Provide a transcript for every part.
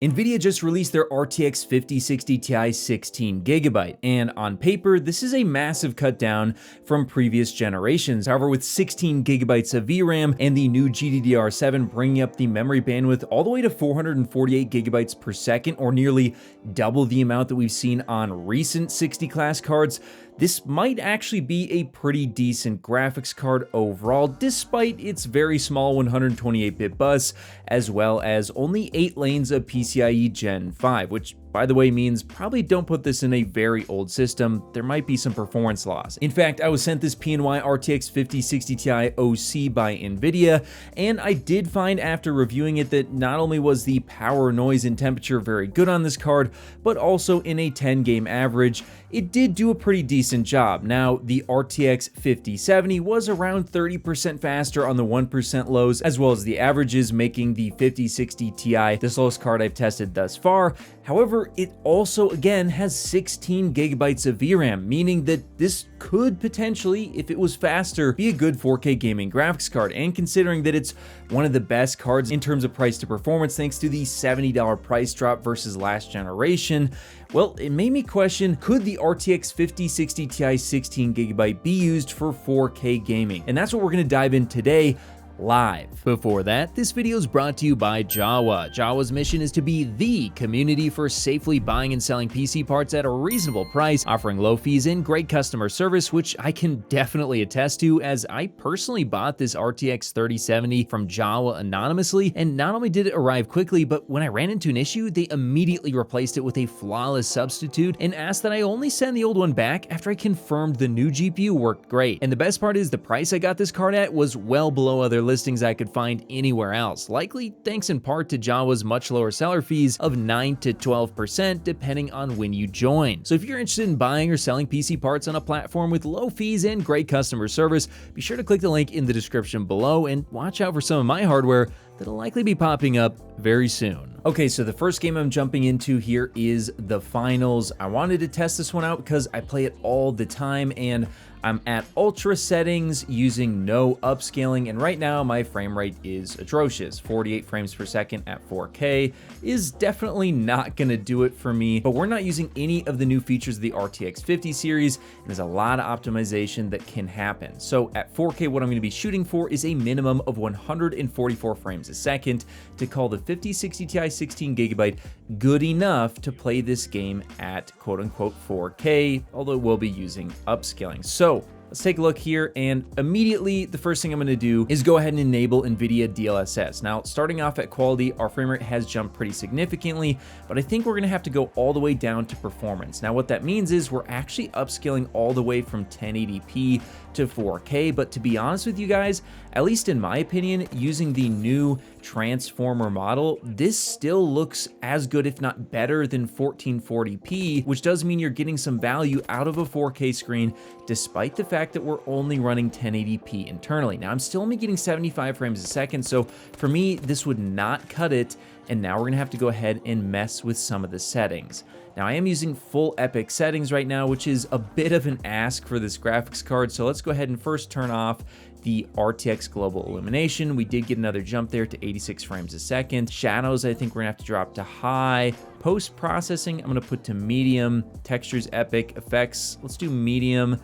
Nvidia just released their RTX 5060 Ti 16GB, and on paper, this is a massive cut down from previous generations. However, with 16GB of VRAM and the new GDDR7 bringing up the memory bandwidth all the way to 448GB per second, or nearly double the amount that we've seen on recent 60 class cards, this might actually be a pretty decent graphics card overall, despite its very small 128-bit bus, as well as only 8 lanes of PCIe Gen 5, which, by the way, means probably don't put this in a very old system. There might be some performance loss. In fact, I was sent this PNY RTX 5060 Ti OC by Nvidia, and I did find after reviewing it that not only was the power, noise, and temperature very good on this card, but also in a 10-game average, it did do a pretty decent job. Now, the RTX 5070 was around 30% faster on the 1% lows, as well as the averages, making the 5060 Ti the slowest card I've tested thus far. However, it also, again, has 16GB of VRAM, meaning that this could potentially, if it was faster, be a good 4K gaming graphics card. And considering that it's one of the best cards in terms of price to performance, thanks to the $70 price drop versus last generation, well, it made me question, could the RTX 5060 Ti 16GB be used for 4K gaming? And that's what we're going to dive in today, live. Before that, this video is brought to you by Jawa. Jawa's mission is to be the community for safely buying and selling PC parts at a reasonable price, offering low fees and great customer service, which I can definitely attest to, as I personally bought this RTX 3070 from Jawa anonymously, and not only did it arrive quickly, but when I ran into an issue, they immediately replaced it with a flawless substitute and asked that I only send the old one back after I confirmed the new GPU worked great. And the best part is the price I got this card at was well below other listings I could find anywhere else, likely thanks in part to Jawa's much lower seller fees of 9 to 12% depending on when you join. So if you're interested in buying or selling PC parts on a platform with low fees and great customer service, be sure to click the link in the description below and watch out for some of my hardware that'll likely be popping up very soon. Okay, so the first game I'm jumping into here is the finals. I wanted to test this one out because I play it all the time, and I'm at ultra settings using no upscaling, and right now my frame rate is atrocious. 48 frames per second at 4K is definitely not gonna do it for me, but we're not using any of the new features of the RTX 50 series, and there's a lot of optimization that can happen. So at 4K, what I'm gonna be shooting for is a minimum of 144 frames a second to call the 5060 Ti 16GB good enough to play this game at quote-unquote 4K, although we'll be using upscaling. So let's take a look here, and immediately the first thing I'm going to do is go ahead and enable Nvidia DLSS. Now, starting off at quality, our frame rate has jumped pretty significantly, but I think we're going to have to go all the way down to performance. Now, what that means is we're actually upscaling all the way from 1080p to 4K, but to be honest with you guys, at least in my opinion, using the new transformer model, this still looks as good, if not better, than 1440p, which does mean you're getting some value out of a 4K screen, despite the fact that we're only running 1080p internally. Now, I'm still only getting 75 frames a second, so for me, this would not cut it, and now we're gonna have to go ahead and mess with some of the settings. Now, I am using full epic settings right now, which is a bit of an ask for this graphics card, so let's go ahead and first turn off the RTX global illumination. We did get another jump there to 86 frames a second. Shadows, I think we're gonna have to drop to high. Post-processing, I'm gonna put to medium. Textures, epic. Effects, let's do medium.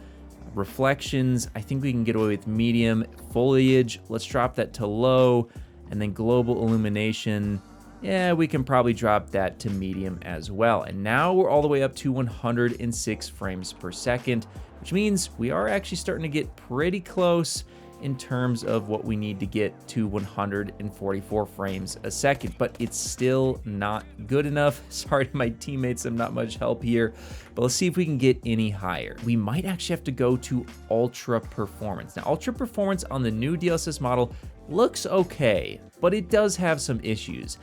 Reflections, I think we can get away with medium. Foliage, let's drop that to low. And then global illumination, yeah, we can probably drop that to medium as well. And now we're all the way up to 106 frames per second, which means we are actually starting to get pretty close in terms of what we need to get to 144 frames a second, but it's still not good enough. Sorry to my teammates, I'm not much help here, but let's see if we can get any higher. We might actually have to go to ultra performance. Now, ultra performance on the new DLSS model looks okay, but it does have some issues.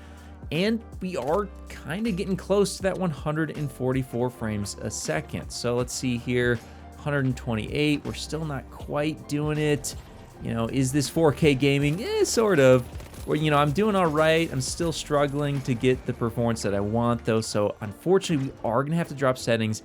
And we are kind of getting close to that 144 frames a second. So let's see here, 128, we're still not quite doing it. You know, is this 4K gaming? Sort of. Well, you know, I'm doing all right. I'm still struggling to get the performance that I want though. So unfortunately, we are gonna have to drop settings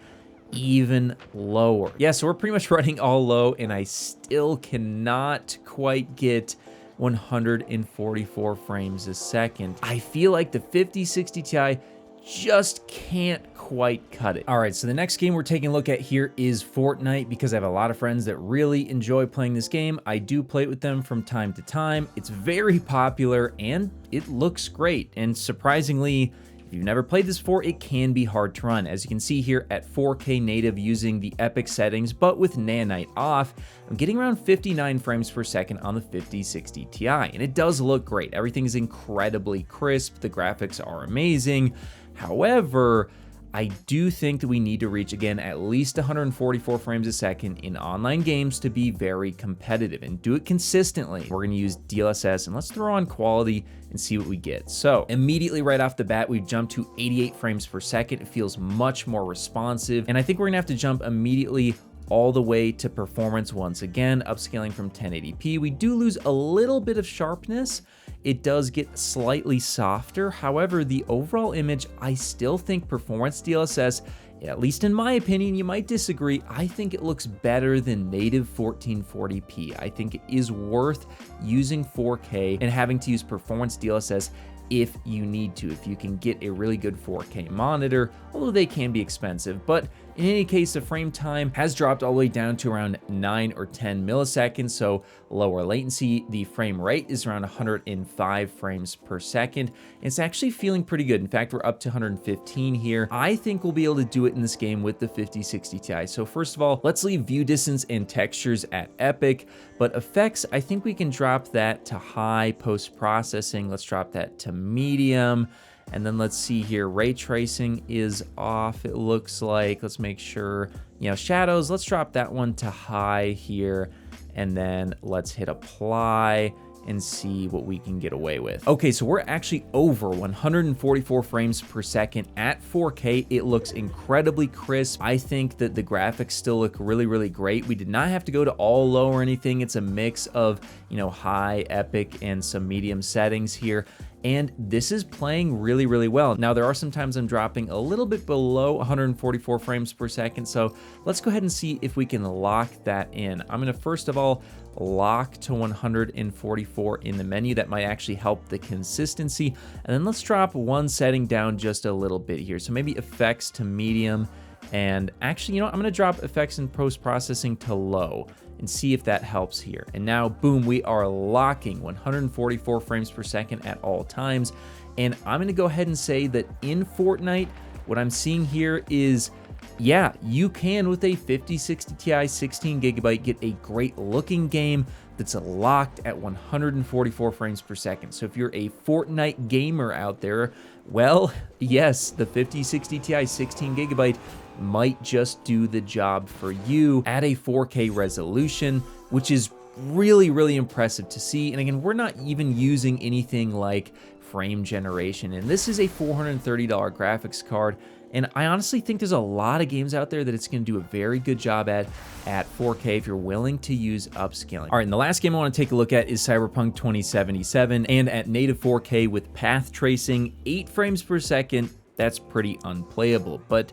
even lower. Yeah, so we're pretty much running all low, and I still cannot quite get 144 frames a second. I feel like the 5060 Ti just can't quite cut it. All right, so the next game we're taking a look at here is Fortnite, because I have a lot of friends that really enjoy playing this game. I do play it with them from time to time. It's very popular and it looks great. And surprisingly, if you've never played this before, it can be hard to run. As you can see here at 4K native using the epic settings, but with nanite off, I'm getting around 59 frames per second on the 5060 Ti, and it does look great. Everything is incredibly crisp. The graphics are amazing. However, I do think that we need to reach, again, at least 144 frames a second in online games to be very competitive, and do it consistently. We're gonna use DLSS, and let's throw on quality and see what we get. So immediately right off the bat, we've jumped to 88 frames per second. It feels much more responsive, and I think we're gonna have to jump immediately all the way to performance once again, upscaling from 1080p. We do lose a little bit of sharpness. It does get slightly softer. However, the overall image, I still think performance DLSS, at least in my opinion, you might disagree, I think it looks better than native 1440p. I think it is worth using 4K and having to use performance DLSS if you need to, if you can get a really good 4K monitor, although they can be expensive. But in any case, the frame time has dropped all the way down to around 9 or 10 milliseconds, so lower latency. The frame rate is around 105 frames per second. It's actually feeling pretty good. In fact, we're up to 115 here. I think we'll be able to do it in this game with the 5060 Ti. So first of all, let's leave view distance and textures at epic, but effects, I think we can drop that to high. Post-processing, let's drop that to medium. And then let's see here, ray tracing is off, it looks like. Let's make sure, shadows, let's drop that one to high here. And then let's hit apply and see what we can get away with. Okay, so we're actually over 144 frames per second at 4K. It looks incredibly crisp. I think that the graphics still look really, really great. We did not have to go to all low or anything. It's a mix of, high, epic, and some medium settings here. And this is playing really, really well. Now, there are some times I'm dropping a little bit below 144 frames per second, so let's go ahead and see if we can lock that in. I'm gonna first of all lock to 144 in the menu. That might actually help the consistency. And then let's drop one setting down just a little bit here. So maybe effects to medium. And actually, I'm gonna drop effects and post-processing to low and see if that helps here. And now, boom, we are locking 144 frames per second at all times. And I'm gonna go ahead and say that in Fortnite, what I'm seeing here is, yeah, you can, with a 5060 Ti 16 gigabyte, get a great looking game that's locked at 144 frames per second. So if you're a Fortnite gamer out there, well, yes, the 5060 Ti 16 gigabyte might just do the job for you at a 4K resolution, which is really, really impressive to see. And again, we're not even using anything like frame generation, and this is a $430 graphics card. And I honestly think there's a lot of games out there that it's going to do a very good job at 4K if you're willing to use upscaling. All right, and the last game I want to take a look at is Cyberpunk 2077, and at native 4K with path tracing, 8 frames per second, that's pretty unplayable. But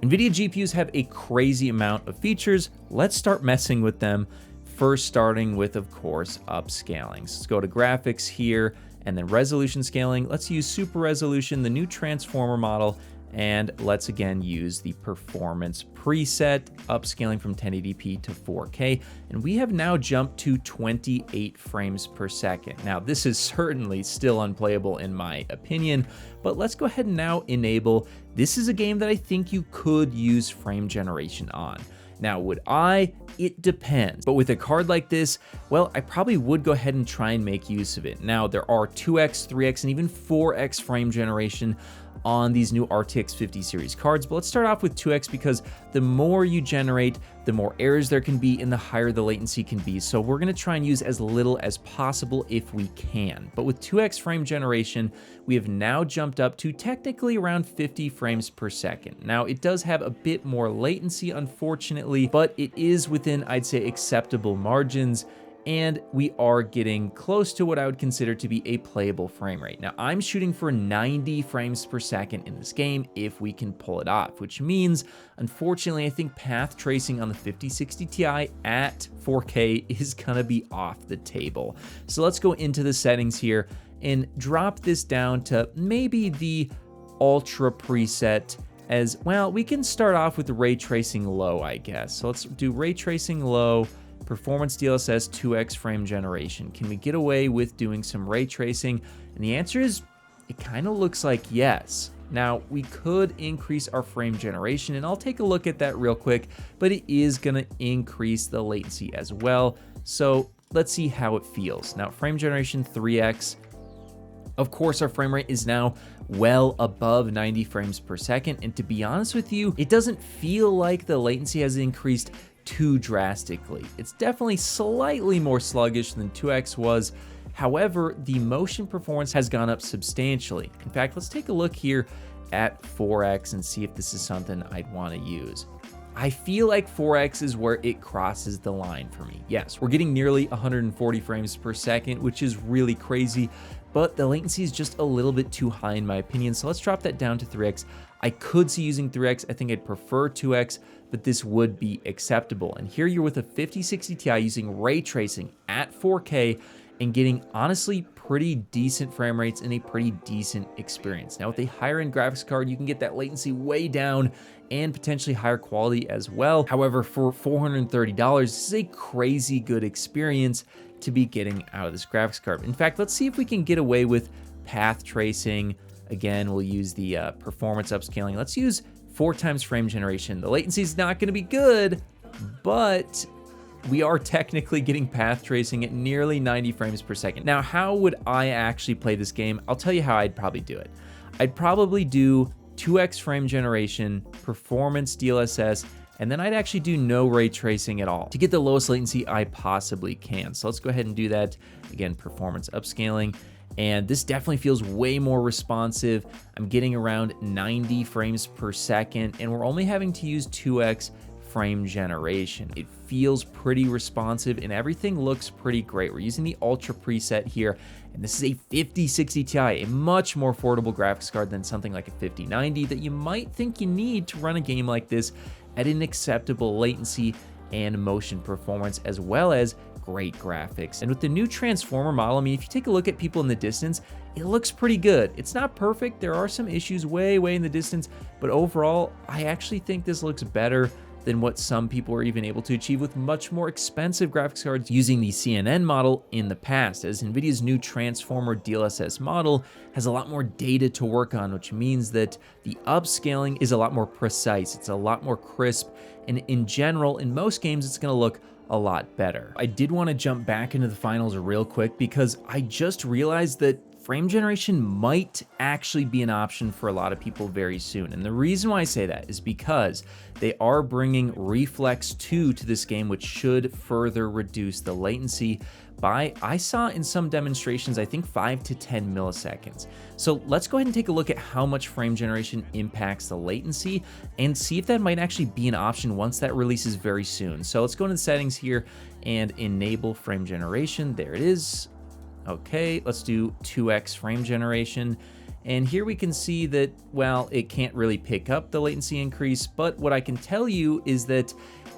Nvidia GPUs have a crazy amount of features. Let's start messing with them. First, starting with, of course, upscaling. So let's go to graphics here, and then resolution scaling. Let's use super resolution, the new transformer model, and let's again use the performance preset, upscaling from 1080p to 4K, and we have now jumped to 28 frames per second. Now, this is certainly still unplayable in my opinion, but let's go ahead and now enable. This is a game that I think you could use frame generation on. Now, would I? It depends. But with a card like this, well, I probably would go ahead and try and make use of it. Now, there are 2x, 3x, and even 4x frame generation on these new RTX 50 series cards, but let's start off with 2x because the more you generate, the more errors there can be and the higher the latency can be. So we're gonna try and use as little as possible if we can. But with 2x frame generation, we have now jumped up to technically around 50 frames per second. Now, it does have a bit more latency, unfortunately, but it is within, I'd say, acceptable margins. and we are getting close to what I would consider to be a playable frame rate. Now, I'm shooting for 90 frames per second in this game if we can pull it off, which means, unfortunately, I think path tracing on the 5060 Ti at 4K is gonna be off the table. So let's go into the settings here and drop this down to maybe the ultra preset. As well, we can start off with the ray tracing low, I guess. So let's do ray tracing low, performance DLSS 2x frame generation. Can we get away with doing some ray tracing? And the answer is, it kind of looks like yes. Now, we could increase our frame generation, and I'll take a look at that real quick, but it is gonna increase the latency as well. So let's see how it feels. Now, frame generation 3x. Of course, our frame rate is now well above 90 frames per second, and to be honest with you, it doesn't feel like the latency has increased too drastically. It's definitely slightly more sluggish than 2x was. However, the motion performance has gone up substantially. In fact, let's take a look here at 4x and see if this is something I'd want to use. I feel like 4x is where it crosses the line for me. Yes, we're getting nearly 140 frames per second, which is really crazy, but the latency is just a little bit too high in my opinion. So let's drop that down to 3x. I could see using 3x. I think I'd prefer 2x, but this would be acceptable. And here you're with a 5060 Ti using ray tracing at 4K and getting honestly pretty decent frame rates and a pretty decent experience. Now with a higher end graphics card, you can get that latency way down and potentially higher quality as well. However, for $430, this is a crazy good experience to be getting out of this graphics card. In fact, let's see if we can get away with path tracing. Again, we'll use the performance upscaling. Let's use 4x frame generation. The latency is not going to be good, but we are technically getting path tracing at nearly 90 frames per second. Now, how would I actually play this game? I'll tell you how I'd probably do it. I'd probably do 2x frame generation, performance DLSS, and then I'd actually do no ray tracing at all to get the lowest latency I possibly can. So let's go ahead and do that. Again, performance upscaling. And this definitely feels way more responsive. I'm getting around 90 frames per second, and we're only having to use 2x frame generation. It feels pretty responsive and everything looks pretty great. We're using the Ultra preset here, and this is a 5060 Ti, a much more affordable graphics card than something like a 5090 that you might think you need to run a game like this at an acceptable latency and motion performance, as well as great graphics. And with the new Transformer model, I mean, if you take a look at people in the distance, it looks pretty good. It's not perfect. There are some issues way in the distance, but overall, I actually think this looks better than what some people are even able to achieve with much more expensive graphics cards using the CNN model in the past, as Nvidia's new Transformer DLSS model has a lot more data to work on, which means that the upscaling is a lot more precise, it's a lot more crisp, and in general, in most games, it's gonna look a lot better. I did want to jump back into the finals real quick because I just realized that frame generation might actually be an option for a lot of people very soon. And the reason why I say that is because they are bringing Reflex 2 to this game, which should further reduce the latency by, I saw in some demonstrations, I think 5 to 10 milliseconds. So let's go ahead and take a look at how much frame generation impacts the latency and see if that might actually be an option once that releases very soon. So let's go into the settings here and enable frame generation. There it is. Okay, let's do 2x frame generation. And here we can see that, well, it can't really pick up the latency increase, but what I can tell you is that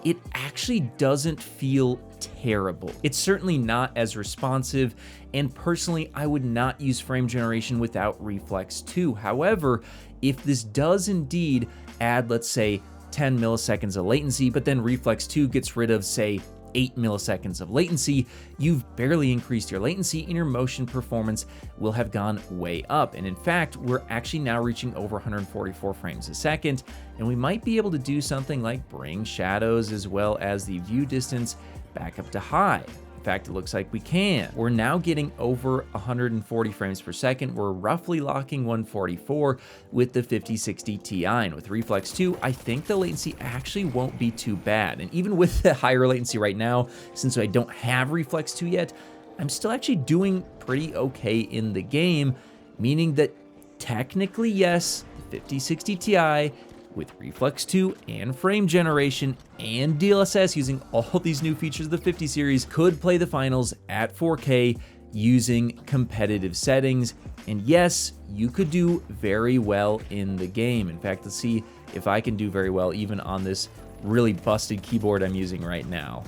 it actually doesn't feel terrible. It's certainly not as responsive, and personally, I would not use frame generation without Reflex 2. However, if this does indeed add, let's say, 10 milliseconds of latency, but then Reflex 2 gets rid of, say, 8 milliseconds of latency, you've barely increased your latency and your motion performance will have gone way up. And in fact, we're actually now reaching over 144 frames a second, and we might be able to do something like bring shadows as well as the view distance back up to high. In fact, it looks like we can. We're now getting over 140 frames per second. We're roughly locking 144 with the 5060 Ti. And with Reflex 2, I think the latency actually won't be too bad. And even with the higher latency right now, since I don't have Reflex 2 yet, I'm still actually doing pretty okay in the game, meaning that technically, yes, the 5060 Ti with Reflex 2 and frame generation and DLSS using all these new features of the 50 series could play the finals at 4K using competitive settings. And yes, you could do very well in the game. In fact, let's see if I can do very well even on this really busted keyboard I'm using right now.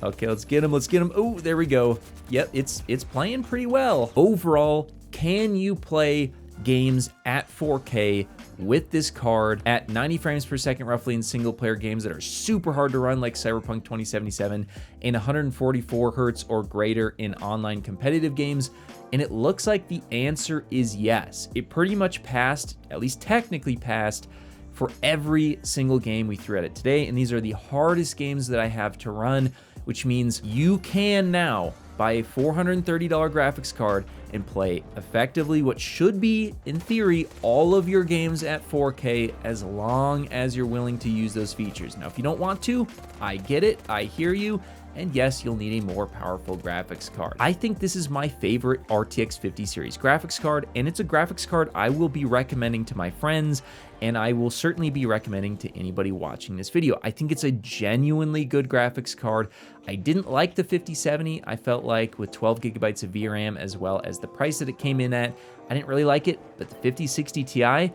Okay, let's get him, let's get him. Oh, there we go. Yep, it's playing pretty well. Overall, can you play games at 4K with this card at 90 frames per second roughly in single player games that are super hard to run like Cyberpunk 2077 and 144 hertz or greater in online competitive games? And it looks like the answer is yes. It pretty much passed, at least technically passed, for every single game we threw at it today. And these are the hardest games that I have to run, which means you can now buy a $430 graphics card and play effectively what should be, in theory, all of your games at 4K as long as you're willing to use those features. Now, if you don't want to, I get it, I hear you, and yes, you'll need a more powerful graphics card. I think this is my favorite RTX 50 series graphics card, and it's a graphics card I will be recommending to my friends, and I will certainly be recommending to anybody watching this video. I think it's a genuinely good graphics card. I didn't like the 5070. I felt like with 12 gigabytes of VRAM as well as the price that it came in at, I didn't really like it, but the 5060 Ti, I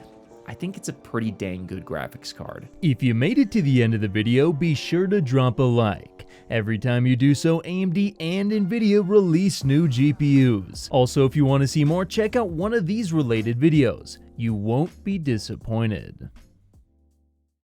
think it's a pretty dang good graphics card. If you made it to the end of the video, be sure to drop a like. Every time you do so, AMD and Nvidia release new GPUs. Also, if you want to see more, check out one of these related videos. You won't be disappointed.